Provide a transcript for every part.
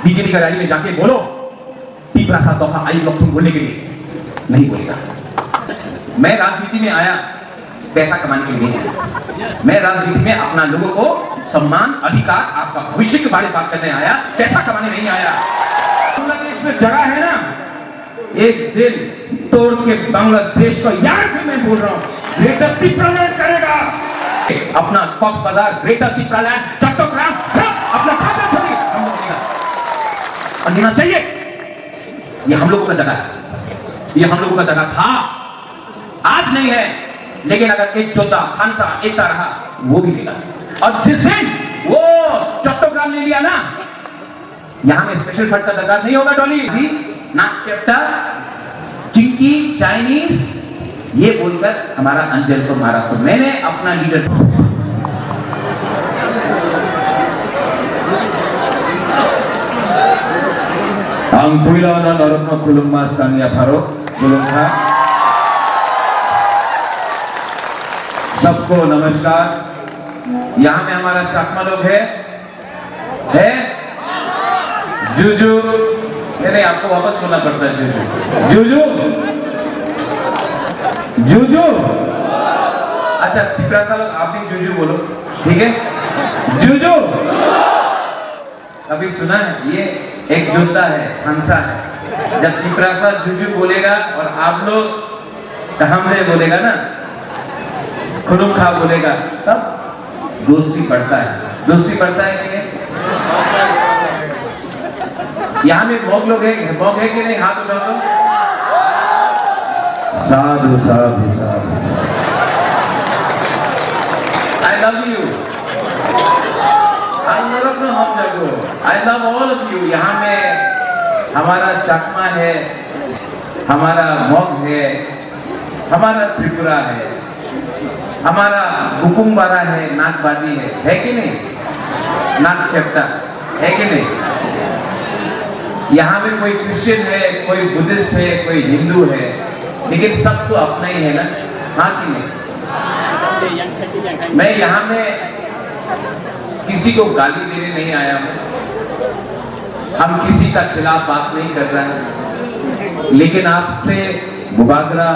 BJP का rally में जाके बोलो तीसरा सात दफा आई लोग तुम बोलने के लिए नहीं बोलेगा। मैं राजनीति में आया पैसा कमाने के लिए नहीं आया। मैं राजनीति में अपना लोगों को सम्मान अधिकार आपका भविष्य के बारे में बात करने आया, पैसा कमाने नहीं आया। बांग्लादेश में जगह है ना, एक दिल तोड़ के बांग्लादेश को यहां से मैं बोल रहा हूं ग्रेटर त्रिपुरालैंड करेगा। अपना कॉक्स बाजार, ग्रेटर त्रिपुरालैंड, चट्टग्राम सब अपना खाता छोड़िए, हम लोग देगा और देना चाहिए। ये हम लोगों का जगह है, ये हम लोगों का जगह था, आज नहीं है। लेकिन अगर एक जोधा खानसा एकता रहा वो भी लेगा। और जिस दिन वो चट्टग्राम ले लिया ना, यहां में स्पेशल फंड का दरकार नहीं होगा। डॉली नाक चैप्टा चिंकी चाइनीज ये बोलकर हमारा अंजल को मारा। तो मैंने अपना लीडर सबको नमस्कार। यहाँ में हमारा चाकमा लोग है जूजू, नहीं आपको वापस बोलना पड़ता है जूजू जूजू। अच्छा त्रिपुरा लोग आप भी जूजू बोलो, ठीक है जूजू। अभी सुना है ये एक जोधा है, हंसा है। जब त्रिपुरा जूजू बोलेगा और आप लोग हमले बोलेगा ना, खुलुम खा बोलेगा, तब दोस्ती बढ़ता है। दोस्ती बढ़ता है कि नहीं? यहाँ में मौक लोग है, मौक है कि नहीं? हाथ उठाओ तो। साधु साधु साधु। I love you. I love हम जगो। I love all of you. यहाँ में हमारा चकमा है, हमारा मौक है, हमारा त्रिपुरा है, हमारा हुकुमबारा है, नागबादी है कि नहीं? नाग चैप्टा है कि नहीं? यहाँ में कोई क्रिश्चियन है, कोई बुद्धिस्ट है, कोई हिंदू है, लेकिन सब तो अपना ही है ना, हाँ कि नहीं? मैं यहाँ में किसी को गाली देने नहीं आया हूँ, हम किसी का खिलाफ बात नहीं कर रहे हैं, लेकिन आपसे मुबादला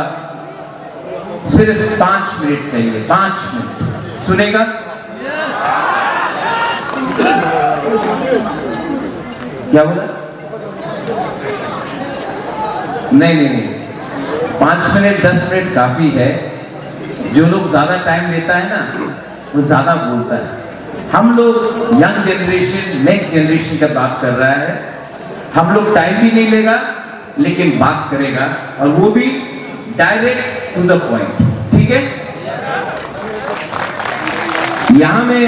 सिर्फ 5 मिनट चाहिए। 5 मिनट सुनेगा? क्या बोला? नहीं 5 मिनट 10 मिनट काफी है। जो लोग ज्यादा टाइम लेता है ना वो ज्यादा बोलता है। हम लोग यंग जनरेशन, नेक्स्ट जनरेशन का बात कर रहा है। हम लोग टाइम भी नहीं लेगा लेकिन बात करेगा, और वो भी डायरेक्ट टू द पॉइंट, ठीक है? यहां में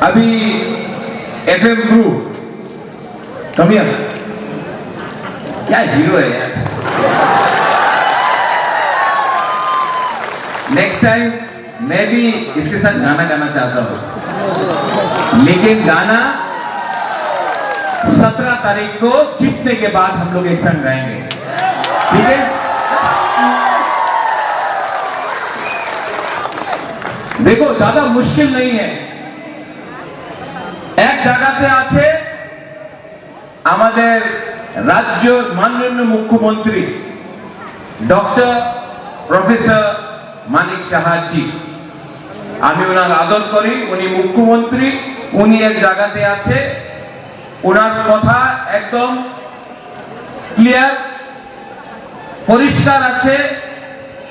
अभी FM ग्रुप कमिया क्या हीरो है यार। नेक्स्ट टाइम मैं भी इसके साथ गाना गाना चाहता हूं, लेकिन गाना 17 तारीख को जीतने के बाद हम लोग एक संग गाएंगे, ठीक है? देखो ज्यादा मुश्किल नहीं है। एक জায়গাতে আছে আমাদের রাজ্যের মাননীয় মুখ্যমন্ত্রী ডক্টর প্রফেসর মানিক সাহাজি। আমি ওনার আদর করি, উনি মুখ্যমন্ত্রী, উনি এক জায়গাতে আছে, ওনার কথা একদম ক্লিয়ার পরিষ্কার আছে।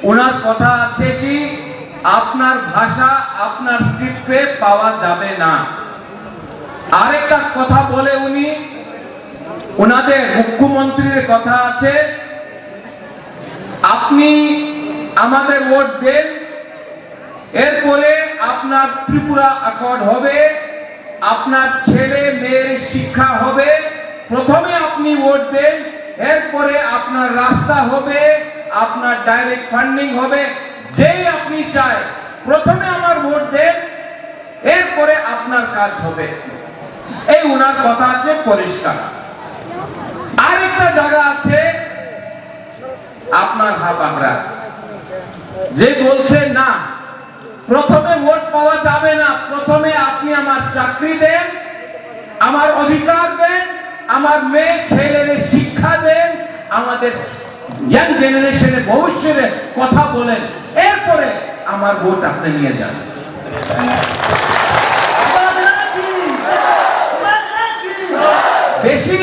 ওনার কথা আছে কি আপনার ভাষা আপনার স্ক্রিপ্টে পাওয়া যাবে না। আরেকটা কথা বলে উনি, ওনাদের মুখ্যমন্ত্রীর কথা আছে আপনি আমাদের ভোট দেন, এরপরে আপনার ত্রিপুরা অ্যাকর্ড হবে, আপনার ছেলে মেয়ের শিক্ষা হবে। প্রথমে আপনি ভোট দেন, এরপরে আপনার রাস্তা হবে, আপনার ডাইরেক্ট ফান্ডিং হবে। যেই আপনি চাই প্রথমে আমার ভোট দেন, এরপরে আপনার কাজ হবে। এই ওনার কথা আছে পরিষ্কার। আরেকটা জায়গা আছে আপনার হাবাগরা, যে বলছে না প্রথমে ভোট পাওয়া যাবে না, প্রথমে আপনি আমার চাকরি দেন, আমার অধিকার দেন, আমার মেয়ে ছেলেদের শিক্ষা দেন, আমাদের ইয়াং জেনারেশনের ভবিষ্যতে কথা বলেন, এরপরে আমার ভোট আপনি নিয়ে যান। बेसी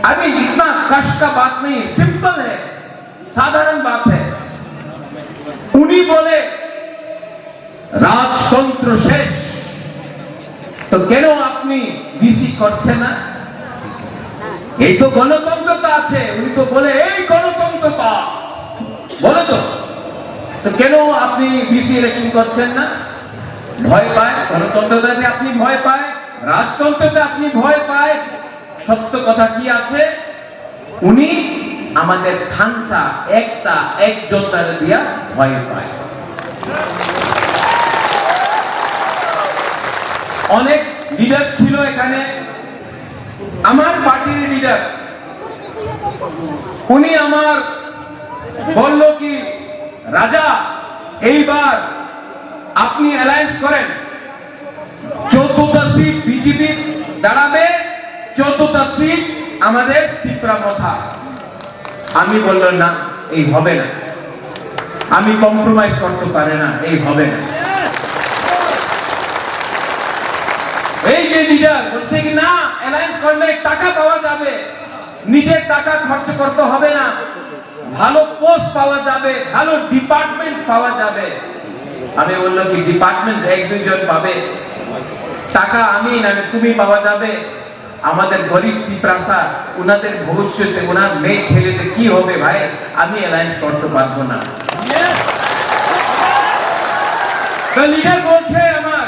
अभी इतना कष्ट का बात नहीं, सिंपल है, साधारण बात है। उन्हीं बोले राजतंत्र शेष, तो কেন আপনি ভিসি করছেন না? এই তো গণতন্ত্রতা আছে, উনি তো বলে এই গণতন্ত্রতা বলে তো কেন আপনি ভিসি ইলেকশন করছেন না? ভয় পায়, গণতন্ত্রতাতে আপনি ভয় পায়, রাজতন্ত্রতে আপনি ভয় পায়। সত্য কথা কি আছে, উনি আমাদের খানসা একটা একজনতার দিয়া ভয় পায়। অনেক লিডার ছিল এখানে, আমার পার্টির লিডার, উনি আমার বলল কি রাজা এইবার আপনি অ্যালায়েন্স করেন, 14টা সিট বিজেপি দাঁড়াবে, 14টা সিট আমাদের ত্রিপুরা মথা। আমি বললাম না, এই হবে না, আমি কম্প্রোমাইজ করতে পারি না, এই হবে না। এই যে লিডার বলছে কি না অ্যালায়েন্স করলে টাকা পাওয়া যাবে, নিজের টাকা খরচ করতে হবে না, ভালো পোস্ট পাওয়া যাবে, ভালো ডিপার্টমেন্ট পাওয়া যাবে। আমি বললাম কি ডিপার্টমেন্ট এক দুইজন পাবে, টাকা আমি না তুমি পাওয়া যাবে। আমাদের গরিব পিপ্রাসা ওনাদের ভবিষ্যতে ওনার মেয়ে ছেলেদের কি হবে ভাই, আমি অ্যালায়েন্স করতে পারবো না। তো লিডার বলছে আমার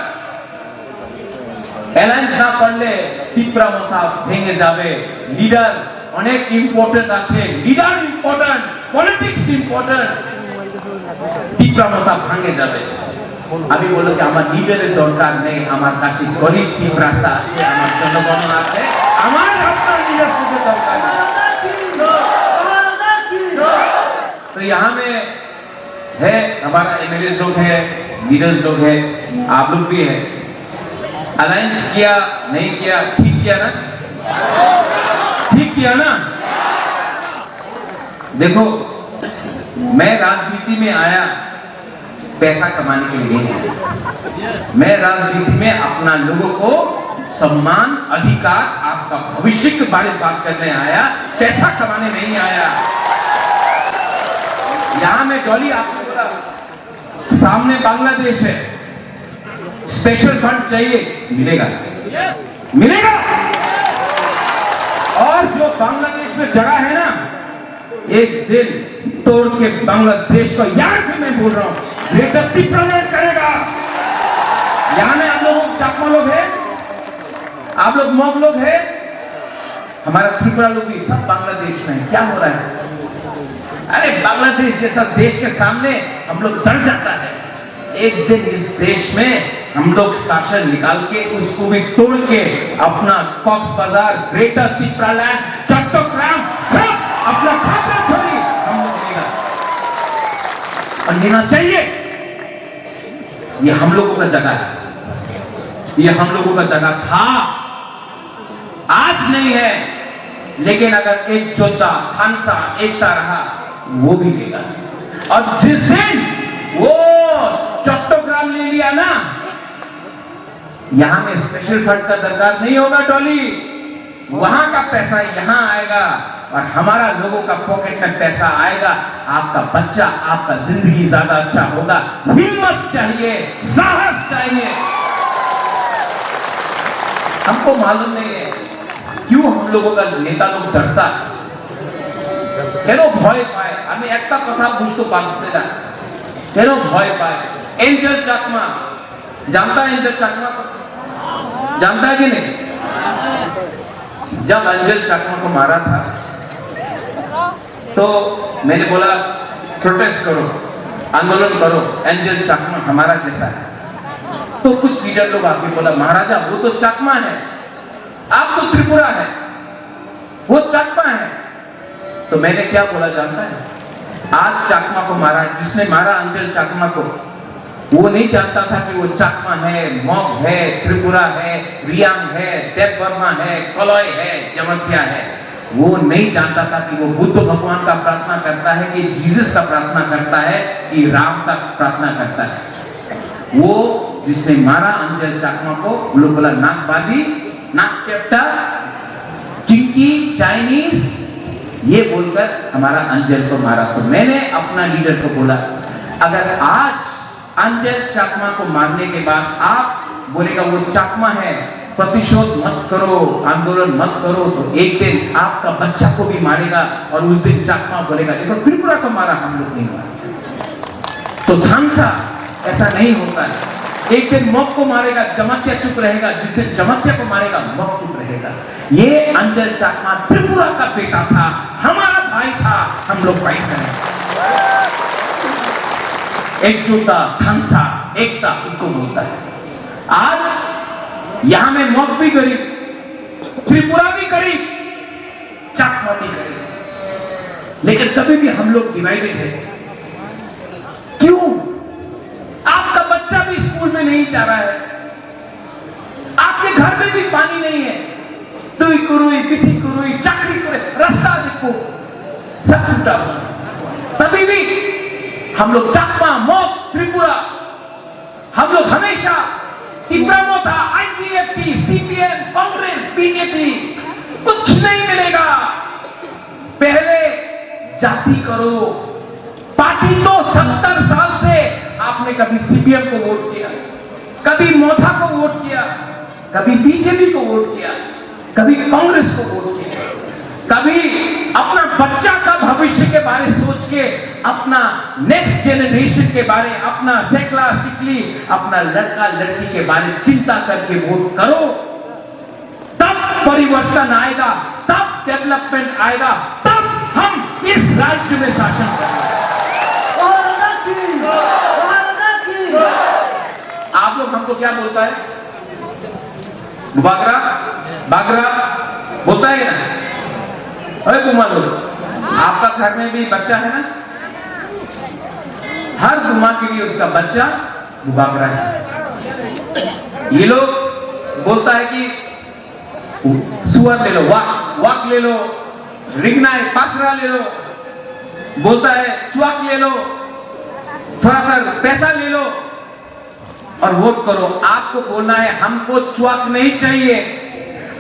অ্যালায়েন্স না করলে ত্রিপুরা মথা ভেঙে যাবে। লিডার অনেক ইম্পর্টেন্ট আছে, leader important, politics important, Tripura Motha ভাঙে যাবে। আমি বললাম যে আমার লিডারের দরকার নেই, আমার কাছে গরিব ত্রিপুরাসা আছে, আমার জনগণ আছে, আমার আপনার লিডারশিপের দরকার নেই। तो यहाँ में है हमारा एमएलए लोग है, लीडर्स लोग है, आप लोग भी है। अलायंस किया नहीं किया, ठीक किया ना, ठीक किया ना। देखो मैं राजनीति में आया पैसा कमाने के लिए नहीं, मैं राजनीति में अपना लोगों को सम्मान, अधिकार, आपका भविष्य के बारे में बात करने आया, पैसा कमाने नहीं आया। यहाँ में डॉली आपको बोला सामने बांग्लादेश है, स्पेशल फंड चाहिए, मिलेगा, मिलेगा। और जो बांग्लादेश में जगह है ना, एक दिल तोड़ के बांग्लादेश को यहां से मैं बोल रहा हूं रिप्रेजेंट करेगा। यहां में आप लोग चाकमा लोग हैं, आप लोग मॉग लोग हैं, हमारा त्रिपुरा लोग भी सब बांग्लादेश में है। क्या हो रहा है? अरे बांग्लादेश जैसा देश के सामने हम लोग डर जाता है। एक दिन इस देश में हम लोग शासन निकाल के उसको भी तोड़ के अपना कॉक्स बाजार, ग्रेटर त्रिपुरा लैंड, चट्टग्राम सब अपना खाता छोड़ी हम लोग लेगा और लेना चाहिए। ये हम लोगों का जगह है, ये हम लोगों का जगह था, आज नहीं है। लेकिन अगर एक जोता खानसा एकता रहा वो भी लेगा। और जिस दिन वो चट्टग्राम ले लिया ना, यहां में स्पेशल फंड का दरकार नहीं होगा डॉली, वहां का पैसा यहां आएगा और हमारा लोगों का पॉकेट में पैसा आएगा। आपका बच्चा, आपका जिंदगी ज्यादा अच्छा होगा। हिम्मत चाहिए, साहस चाहिए। हमको मालूम नहीं है क्यों हम लोगों का नेता लोग डरता है, কেন ভয় পায়। আমি একটা কথা বুঝতে পারছি না কেন ভয় পায়। एंजल चाकमा जानता है, एंजल चाकमा को जानता है कि नहीं? जब एंजल चाकमा को मारा था तो मैंने बोला प्रोटेस्ट करो, आंदोलन करो, एंजल चाकमा हमारा जैसा है। तो कुछ लीडर लोग आके बोला महाराजा वो तो चाकमा है, आप तो त्रिपुरा है, वो चाकमा है। तो मैंने क्या बोला जानता है? आज चाकमा को मारा, जिसने मारा अंजल चाकमा को, वो नहीं जानता था कि वो चाकमा है, मॉग है, त्रिपुरा है, रियांग है, देवबर्मा है, कलॉय है, जमत्या है। वो नहीं जानता था कि वो बुद्ध भगवान का प्रार्थना करता है, कि जीसस का प्रार्थना करता है, कि राम का प्रार्थना करता है। वो जिसने मारा अंजल चाकमा को, वो लोग बोला नागबादी, नाक चेप्टा, चिंकी, चाइनीज, ये बोलकर हमारा अंजल को मारा। तो मैंने अपना लीडर को बोला, अगर आज अंजल चाकमा को मारने के बाद आप बोलेगा वो चाकमा है, प्रतिशोध मत करो, आंदोलन मत करो, तो एक दिन आपका बच्चा को भी मारेगा और उस दिन चाकमा बोलेगा देखो त्रिपुरा को मारा, हम लोग नहीं मारा। तो थानसा ऐसा नहीं होता है। एक दिन मॉक को मारेगा, जमात्या चुप रहेगा, जिस दिन जमात्या को मारेगा मॉक चुप रहेगा। ये अंजल चाकमा त्रिपुरा का बेटा था, हमारा भाई था, हम लोग फाइट करें। एकजुटता, थानसा, एकता उसको बोलता है। आज यहां में मॉक भी गरीब, त्रिपुरा भी गरीब, चाकमा भी गरीब, लेकिन कभी भी हम लोग डिवाइडेड है। क्यों? आपका बच्चा भी स्कूल में नहीं जा रहा है, आपके घर में भी पानी नहीं है, तुई कुरुई, पिथी कुरुई, चाकरी करे, रास्ता देखो सब टूटा हुआ। तभी भी हम लोग चाकमा, मॉक, त्रिपुरा, हम लोग हमेशा तिब्रामो था, आईपीएफटी, सीपीएम, कांग्रेस, बीजेपी, कुछ नहीं मिलेगा। पहले जाति करो। पार्टी तो 70 साल से आपने कभी सीपीएम को वोट किया, कभी मोथा को वोट किया, कभी बीजेपी को वोट किया, कभी कांग्रेस को वोट किया, कभी अपना बच्चा का भविष्य के बारे सोच के, अपना नेक्स्ट जनरेशन के बारे, अपना सेकला सिकली, अपना लड़का लड़की के बारे चिंता करके वोट करो, तब परिवर्तन आएगा, तब डेवलपमेंट आएगा, तब हम इस राज्य में शासन करेंगे। आप लोग हमको क्या बोलता है? बागरा बागरा बोलता है ना? अरे कुमार लोग, आपका घर में भी बच्चा है ना? हर गुमा के लिए उसका बच्चा बागरा है। ये लोग बोलता है कि सुअर ले लो, वाक ले लो, रिगनाई पासरा ले लो, बोलता है चुआक ले लो, थोड़ा सा पैसा ले लो और वोट करो। आपको बोलना है हमको चुआक नहीं चाहिए,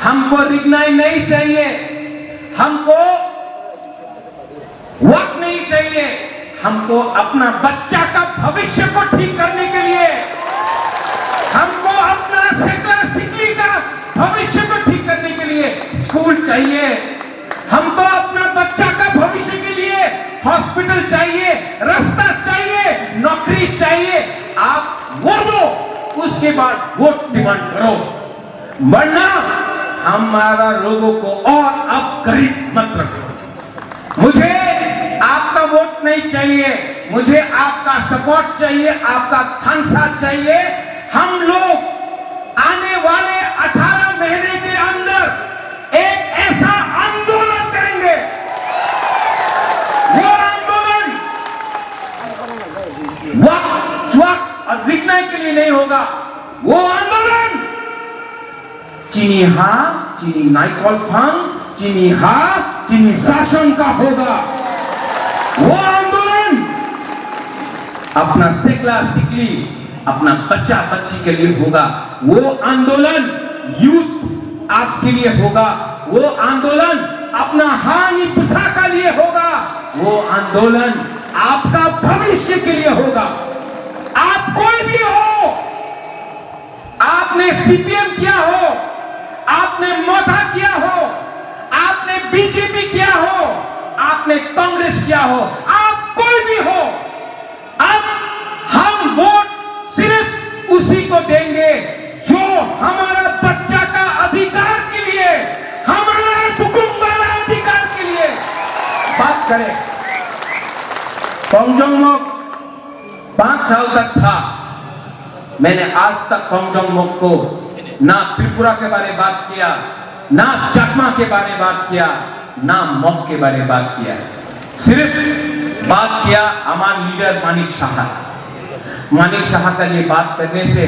हमको रिगनाई नहीं चाहिए, हमको वक्त नहीं चाहिए, हमको अपना बच्चा का भविष्य को ठीक करने के लिए, हमको अपना सेकला सिकली का भविष्य को ठीक करने के लिए स्कूल चाहिए, हमको अपना बच्चा का भविष्य के लिए हॉस्पिटल चाहिए, रास्ता चाहिए, नौकरी चाहिए। आप वो दो, उसके बाद वोट डिमांड करो, वरना हमारा लोगों को और अब गरीब मत रखो। मुझे आपका वोट नहीं चाहिए, मुझे आपका सपोर्ट चाहिए, आपका थानसा चाहिए। हम लोग आने वाले 18 महीने के अंदर एक ऐसा आंदोलन करेंगे, वो आंदोलन वक्त ज्वाक और बिकने के लिए नहीं होगा। वो आंदोलन चीनी हाँ, चीनी नाइकॉल फंग, चीनी हाँ, चीनी शासन का होगा। वो आंदोलन अपना सेकला सिकली, अपना बच्चा बच्ची के लिए होगा। वो आंदोलन यूथ आपके लिए होगा। वो आंदोलन अपना हानि पुसा का लिए होगा। वो आंदोलन आपका भविष्य के लिए होगा। आप कोई भी हो, आपने सीपीएम किया हो, आपने मोथा किया हो, आपने बीजेपी किया हो, आपने कांग्रेस किया हो, आप कोई भी हो, अब हम वोट सिर्फ उसी को देंगे जो हमारा बच्चा का अधिकार के लिए, हमारा हुकुम वाला अधिकार के लिए बात करें। कोंगजोंग 5 साल तक था, मैंने आज तक कोंगजोंग को ना त्रिपुरा के बारे में बात किया, ना चकमा के बारे में बात किया, ना मॉक के बारे में बात किया। सिर्फ बात किया हमारे लीडर मानिक शाह। मानिक शाह का ये बात करने से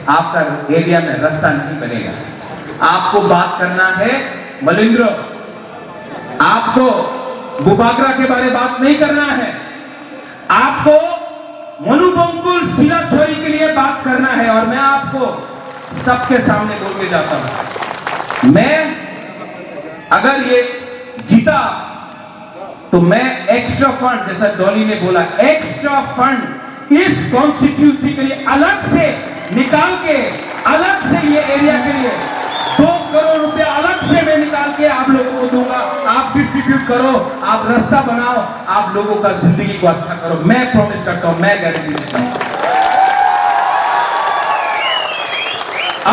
आपका एरिया में रास्ता नहीं बनेगा। आपको बात करना है मलिंद्र, आपको बुबागरा के बारे बात नहीं करना है, आपको मनुबंकुल सिला छोरी के लिए बात करना है। और मैं आपको सबके सामने बोल के जाता हूं, मैं अगर ये जीता तो मैं एक्स्ट्रा फंड, जैसा डॉली ने बोला, एक्स्ट्रा फंड इस कॉन्स्टिट्यूंसी के लिए अलग से निकाल के, अलग से ये एरिया के लिए 2 करोड़ रुपया अलग से मैं निकाल के आप लोगों को दूंगा। आप डिस्ट्रीब्यूट करो, आप रास्ता बनाओ, आप लोगों का जिंदगी को अच्छा करो। मैं प्रॉमिस करता हूं, मैं गारंटी देता हूं।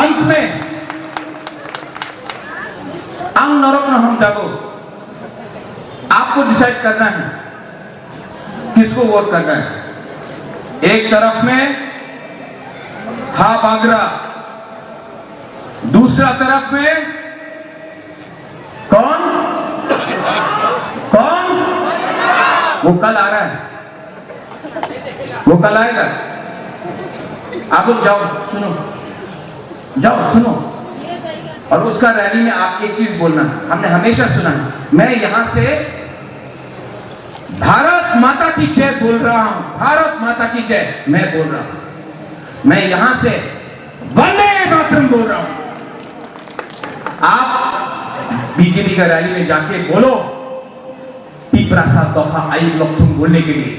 अंत में अंग नरक न हम जागो, आपको डिसाइड करना है किसको वोट करना है। एक तरफ में हा बागरा, दूसरा तरफ में कौन कौन? वो कल आ रहा है, वो कल आएगा। आप लोग जाओ, सुनो, जाओ सुनो, और उसका रैली में आप एक चीज बोलना, हमने हमेशा सुना है, मैं यहां से भारत माता की जय बोल रहा हूं, भारत माता की जय मैं बोल रहा हूं, मैं यहां से वंदे मातरम बोल रहा हूं। आप बीजेपी का रैली में जाके बोलो पिपरासा दफा आई लोग तुम बोलने के लिए,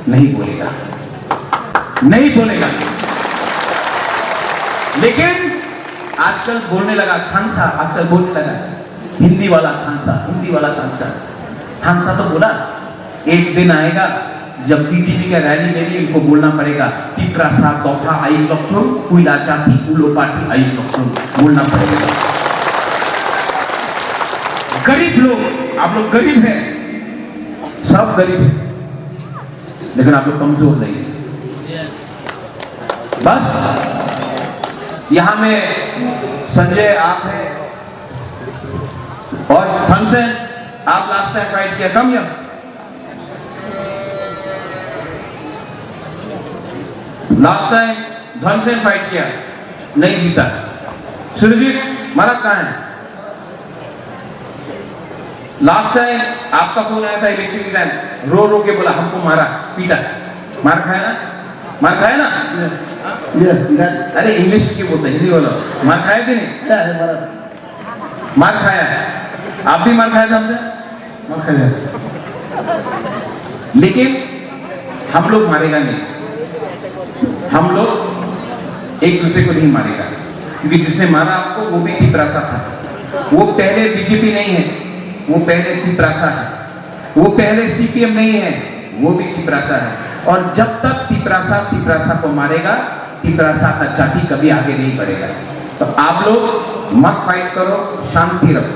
नहीं बोलेगा, नहीं बोलेगा। लेकिन आजकल बोलने लगा खानसा, आजकल बोलने लगा हिंदी वाला खानसा, हिंदी वाला खानसा। खानसा तो बोला, एक दिन आएगा जब बीजेपी का रैली में भी इनको बोलना पड़ेगा पिपरासा दफा आई लोग तुम कुइला जाति कुलो पार्टी आई लोग तुम बोलना पड़ेगा। गरीब लोग, आप लोग गरीब हैं, सब गरीब हैं, लेकिन आप लोग कमजोर नहीं है। बस यहां में संजय आप हैं और धनसेन, आप लास्ट टाइम फाइट किया, कम या लास्ट टाइम धनसेन फाइट किया, नहीं जीता। सुरजीत महाराज कहां है? लास्ट टाइम आपका फोन आया था इलेक्शन के टाइम, रो रो के बोला हमको मारा पीटा, मार खाया ना, मार खाया ना? Yes, that. अरे इंग्लिश की बोलते, हिंदी बोलो। मार खाया कि नहीं? मार खाया है, आप भी मार खाया था हमसे, मार खाया। लेकिन हम लोग मारेगा नहीं, हम लोग एक दूसरे को नहीं मारेगा, क्योंकि जिसने मारा आपको वो भी पिपरासा था। वो पहले बीजेपी नहीं है, वो पहले पिपरासा है, वो पहले सीपीएम नहीं है, वो भी पिपरासा है। और जब तक पिपरासा को मारेगा, पिपरासा का जाति कभी आगे नहीं बढ़ेगा। तो आप लोग मत फाइट करो, शांति रखो।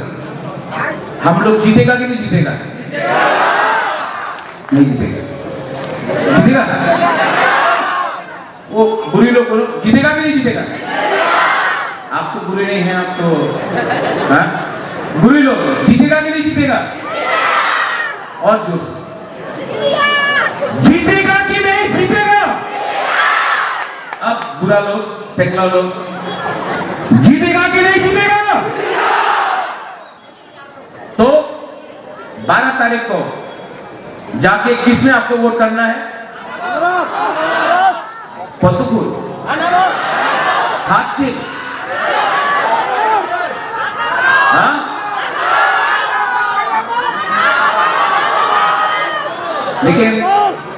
हम लोग जीतेगा कि नहीं जीतेगा? नहीं जीतेगा, जीतेगा? वो बुरी लोग बोलो जीतेगा कि नहीं जीतेगा? आप तो बुरे नहीं हैं, आप तो हाँ? बुरे लोग जीतेगा कि नहीं जीतेगा? और जोर से जीतेगा कि नहीं जीतेगा? अब बुरा लोग, सेकला लोग, जीतेगा कि नहीं जीतेगा? तो 12 तारीख को जाके किसने आपको वोट करना है? पतुपुर, हाथ से, हाँ? लेकिन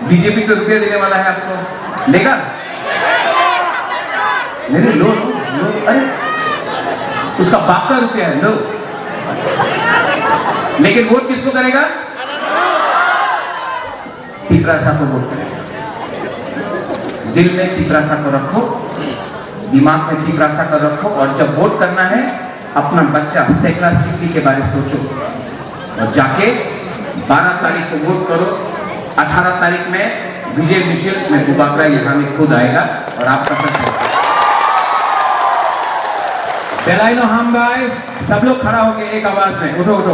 बीजेपी को रुपया देने वाला है आपको, देगा? नहीं, लो लो लो, अरे उसका बाप का रुपया है, लो। लेकिन वोट किसको करेगा? पिपरासा को वोट करेगा। दिल में पिपरासा को रखो, दिमाग में पिपरासा को रखो, और जब वोट करना है अपना बच्चा सेकुलर सिटी के बारे में सोचो, और जाके 12 तारीख को वोट करो। 18 तारीख में विजय मिशेल में बुबागरा यहाँ में खुद आएगा और आपका सच बेलाइनो हम भाई सब लोग खड़ा होके एक आवाज में उठो उठो।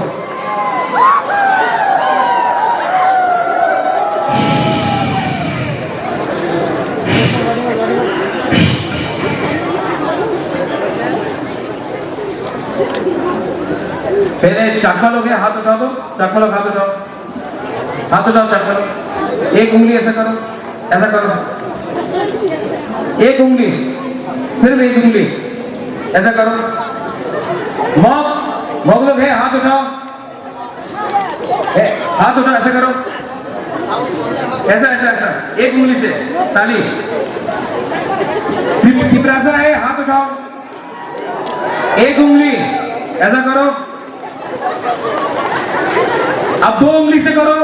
पहले चक्का लोग है, हाथ उठा दो, चक्का लोग हाथ उठाओ, हाथ उठाओ चक्का लोग, एक उंगली ऐसा करो, ऐसा करो, एक उंगली, सिर्फ एक उंगली, ऐसा करो, मॉक लोग है, हाथ उठाओ, हाथ उठाओ, ऐसा करो, ऐसा ऐसा ऐसा, एक उंगली से ताली, पिपरासा है, हाथ उठाओ, एक उंगली, ऐसा करो, अब 2 उंगली से करो,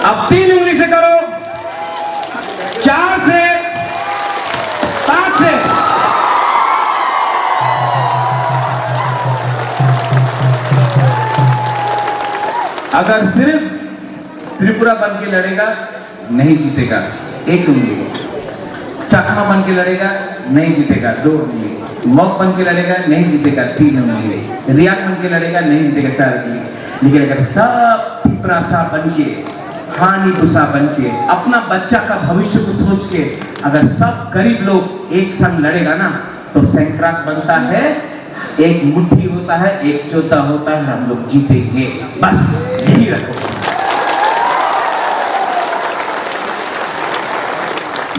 अब 3 उंगली से करो, 4 से, 5 से, अगर सिर्फ त्रिपुरा बन के लड़ेगा नहीं जीतेगा, 1 उंगली, चकमा बन के लड़ेगा नहीं जीतेगा, 2 उंगली, मॉक बन के लड़ेगा नहीं जीतेगा, 3 उंगली, रियाक बन के लड़ेगा नहीं जीतेगा, 4 उंगली। लेकिन अगर सब पिपरासा बन के, हानि भूसा बन के, अपना बच्चा का भविष्य को सोच के अगर सब गरीब लोग एक संग लड़ेगा ना, तो सैंक्राक बनता है, एक मुट्ठी होता है, एक चौथा होता है, हम लोग जीतेंगे। बस यही रखो।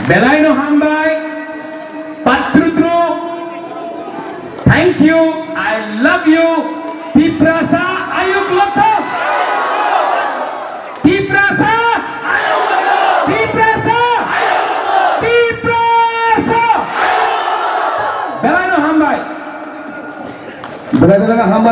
बेलाइनो हामबाई, पात्रुद्रो, thank you, I love you, पिपरासा आयुक लोथो, पिपरासा, पिपरासा, पिपरासा, बेलाइनो हामबाई। Bela-bela hamba